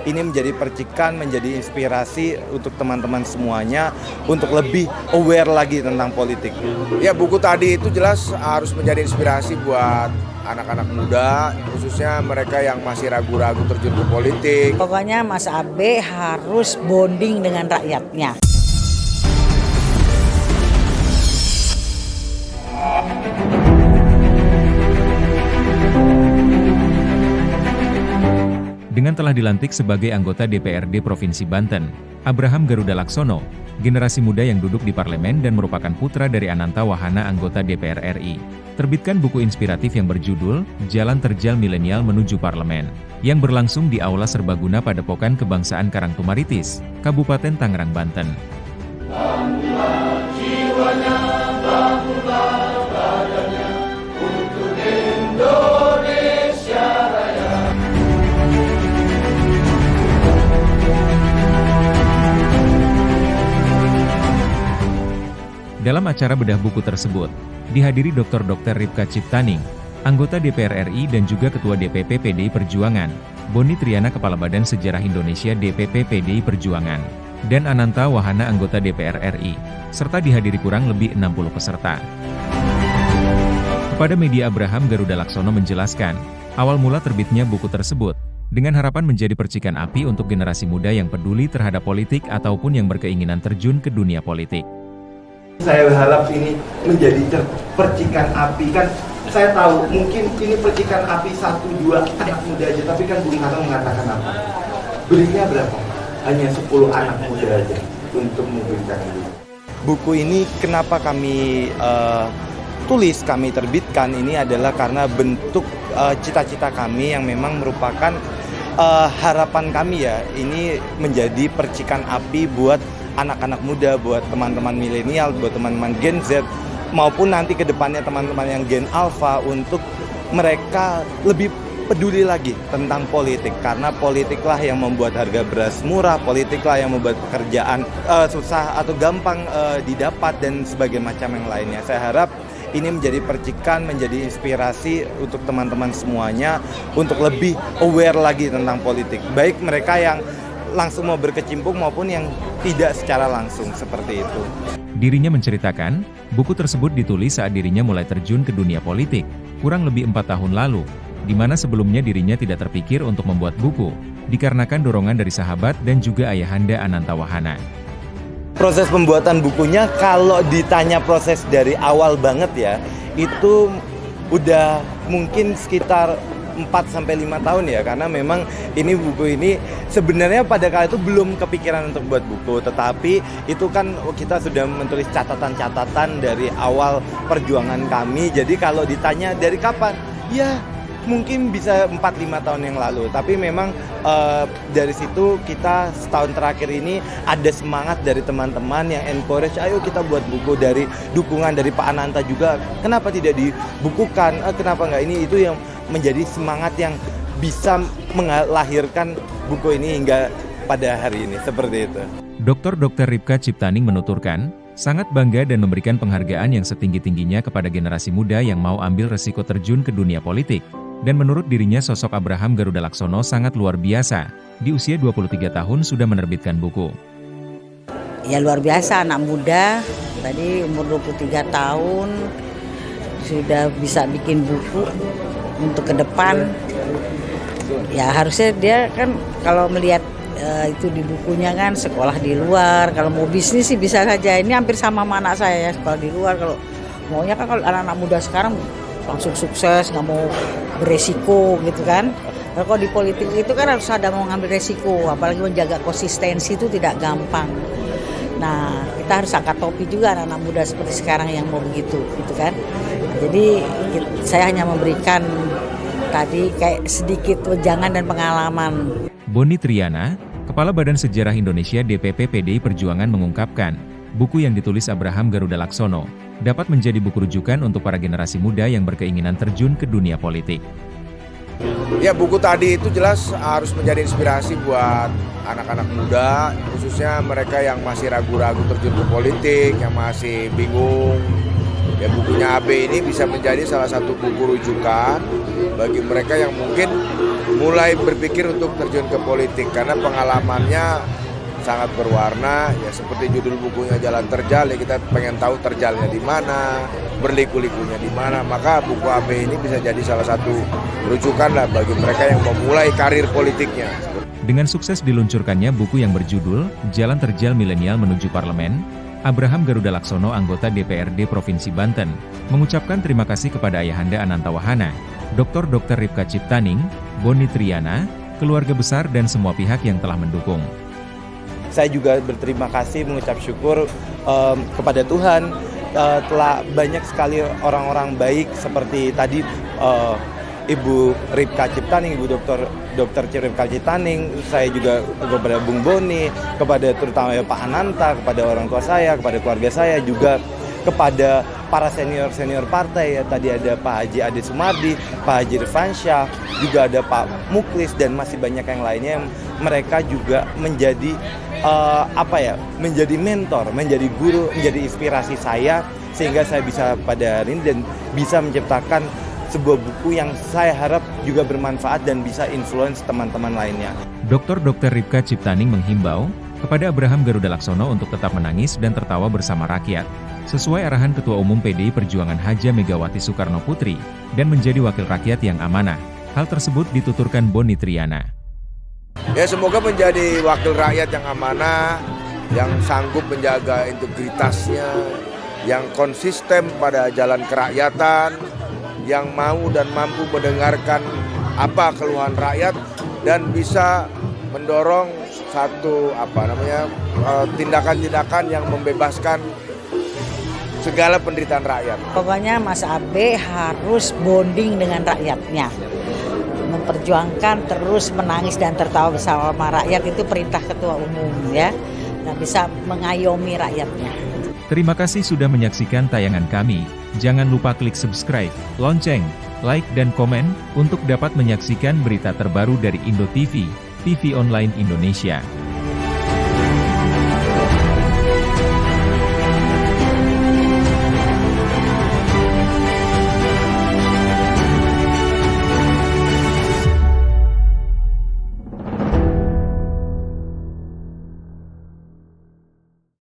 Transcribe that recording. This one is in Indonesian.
ini menjadi percikan, menjadi inspirasi untuk teman-teman semuanya untuk lebih aware lagi tentang politik. Ya, buku tadi itu jelas harus menjadi inspirasi buat anak-anak muda, khususnya mereka yang masih ragu-ragu terjun ke politik. Pokoknya Mas Abe harus bonding dengan rakyatnya. Dengan telah dilantik sebagai anggota DPRD Provinsi Banten, Abraham Garuda Laksono, generasi muda yang duduk di parlemen dan merupakan putra dari Ananta Wahana anggota DPR RI, terbitkan buku inspiratif yang berjudul Jalan Terjal Milenial Menuju Parlemen, yang berlangsung di Aula Serbaguna Padepokan Kebangsaan Karangtumaritis, Kabupaten Tangerang, Banten. Dalam acara bedah buku tersebut, dihadiri Dr. Ripka Ciptaning, anggota DPR RI dan juga Ketua DPP PDI Perjuangan, Boni Triana Kepala Badan Sejarah Indonesia DPP PDI Perjuangan, dan Ananta Wahana anggota DPR RI, serta dihadiri kurang lebih 60 peserta. Kepada media Abraham Garuda Laksono menjelaskan, awal mula terbitnya buku tersebut, dengan harapan menjadi percikan api untuk generasi muda yang peduli terhadap politik ataupun yang berkeinginan terjun ke dunia politik. Saya harap ini menjadi percikan api, kan saya tahu mungkin ini percikan api 1-2 anak muda aja, tapi kan Bung Karno mengatakan apa? Berinya berapa? Hanya 10 anak muda aja untuk memberikan ini. Buku ini kenapa kami tulis, kami terbitkan, ini adalah karena bentuk cita-cita kami yang memang merupakan harapan kami ya, ini menjadi percikan api buat anak-anak muda, buat teman-teman milenial, buat teman-teman Gen Z, maupun nanti ke depannya teman-teman yang Gen Alpha, untuk mereka lebih peduli lagi tentang politik, karena politiklah yang membuat harga beras murah, politiklah yang membuat pekerjaan susah atau gampang didapat, dan sebagainya macam yang lainnya. Saya harap ini menjadi percikan, menjadi inspirasi untuk teman-teman semuanya untuk lebih aware lagi tentang politik, baik mereka yang langsung mau berkecimpung maupun yang tidak secara langsung, seperti itu. Dirinya menceritakan, buku tersebut ditulis saat dirinya mulai terjun ke dunia politik, kurang lebih 4 tahun lalu, di mana sebelumnya dirinya tidak terpikir untuk membuat buku, dikarenakan dorongan dari sahabat dan juga ayahanda Ananta Wahana. Proses pembuatan bukunya, kalau ditanya proses dari awal banget ya, itu udah mungkin sekitar 4-5 tahun ya, karena memang ini buku ini sebenarnya pada kala itu belum kepikiran untuk buat buku, tetapi itu kan kita sudah menulis catatan-catatan dari awal perjuangan kami. Jadi kalau ditanya dari kapan, ya mungkin bisa 4-5 tahun yang lalu, tapi memang dari situ kita setahun terakhir ini ada semangat dari teman-teman yang encourage, ayo kita buat buku, dari dukungan dari Pak Ananta juga, kenapa tidak dibukukan, kenapa enggak, ini itu yang menjadi semangat yang bisa melahirkan buku ini hingga pada hari ini, seperti itu. Dr. Ripka Ciptaning menuturkan, sangat bangga dan memberikan penghargaan yang setinggi-tingginya kepada generasi muda yang mau ambil resiko terjun ke dunia politik. Dan menurut dirinya sosok Abraham Garuda Laksono sangat luar biasa, di usia 23 tahun sudah menerbitkan buku. Ya luar biasa, anak muda, tadi umur 23 tahun, sudah bisa bikin buku untuk ke depan. Ya harusnya dia kan kalau melihat itu di bukunya kan sekolah di luar, kalau mau bisnis sih bisa saja. Ini hampir sama anak saya ya, sekolah di luar. Kalau maunya kan kalau anak-anak muda sekarang langsung sukses, nggak mau beresiko gitu kan. Kalau di politik itu kan harus ada mau ngambil resiko, apalagi menjaga konsistensi itu tidak gampang. Nah kita harus angkat topi juga anak-anak muda seperti sekarang yang mau begitu gitu kan. Jadi saya hanya memberikan tadi kayak sedikit wejangan dan pengalaman. Boni Triana, Kepala Badan Sejarah Indonesia DPP PDI Perjuangan mengungkapkan, buku yang ditulis Abraham Garuda Laksono dapat menjadi buku rujukan untuk para generasi muda yang berkeinginan terjun ke dunia politik. Ya, buku tadi itu jelas harus menjadi inspirasi buat anak-anak muda, khususnya mereka yang masih ragu-ragu terjun ke politik, yang masih bingung. Ya, bukunya AB ini bisa menjadi salah satu buku rujukan bagi mereka yang mungkin mulai berpikir untuk terjun ke politik karena pengalamannya sangat berwarna. Ya seperti judul bukunya Jalan Terjal, ya kita pengen tahu terjalnya di mana, berliku-likunya di mana. Maka buku AB ini bisa jadi salah satu rujukan lah bagi mereka yang memulai karir politiknya. Dengan sukses diluncurkannya buku yang berjudul Jalan Terjal Milenial Menuju Parlemen, Abraham Garuda Laksono, anggota DPRD Provinsi Banten, mengucapkan terima kasih kepada Ayahanda Anantawahana, Dr. Ripka Ciptaning, Boni Triana, keluarga besar dan semua pihak yang telah mendukung. Saya juga berterima kasih, mengucap syukur kepada Tuhan, telah banyak sekali orang-orang baik seperti tadi Ibu Ripka Ciptaning, Ibu Dr. Ripka Ciptaning, saya juga kepada Bung Boni, kepada terutama Pak Ananta, kepada orang tua saya, kepada keluarga saya, juga kepada para senior partai. Ya, tadi ada Pak Haji Ade Sumardi, Pak Haji Irfansyah, juga ada Pak Muklis dan masih banyak yang lainnya yang mereka juga menjadi menjadi mentor, menjadi guru, menjadi inspirasi saya sehingga saya bisa pada hari ini dan bisa menciptakan sebuah buku yang saya harap juga bermanfaat dan bisa influence teman-teman lainnya. Dr. Ripka Ciptaning menghimbau kepada Abraham Garuda Laksono untuk tetap menangis dan tertawa bersama rakyat, sesuai arahan Ketua Umum PDI Perjuangan Haja Megawati Soekarno Putri, dan menjadi wakil rakyat yang amanah. Hal tersebut dituturkan Boni Triana. Ya semoga menjadi wakil rakyat yang amanah, yang sanggup menjaga integritasnya, yang konsisten pada jalan kerakyatan, yang mau dan mampu mendengarkan apa keluhan rakyat dan bisa mendorong satu tindakan-tindakan yang membebaskan segala penderitaan rakyat. Pokoknya Mas Abe harus bonding dengan rakyatnya, memperjuangkan terus menangis dan tertawa bersama rakyat, itu perintah Ketua Umum ya, dan bisa mengayomi rakyatnya. Terima kasih sudah menyaksikan tayangan kami. Jangan lupa klik subscribe, lonceng, like dan komen untuk dapat menyaksikan berita terbaru dari Indo TV, TV online Indonesia.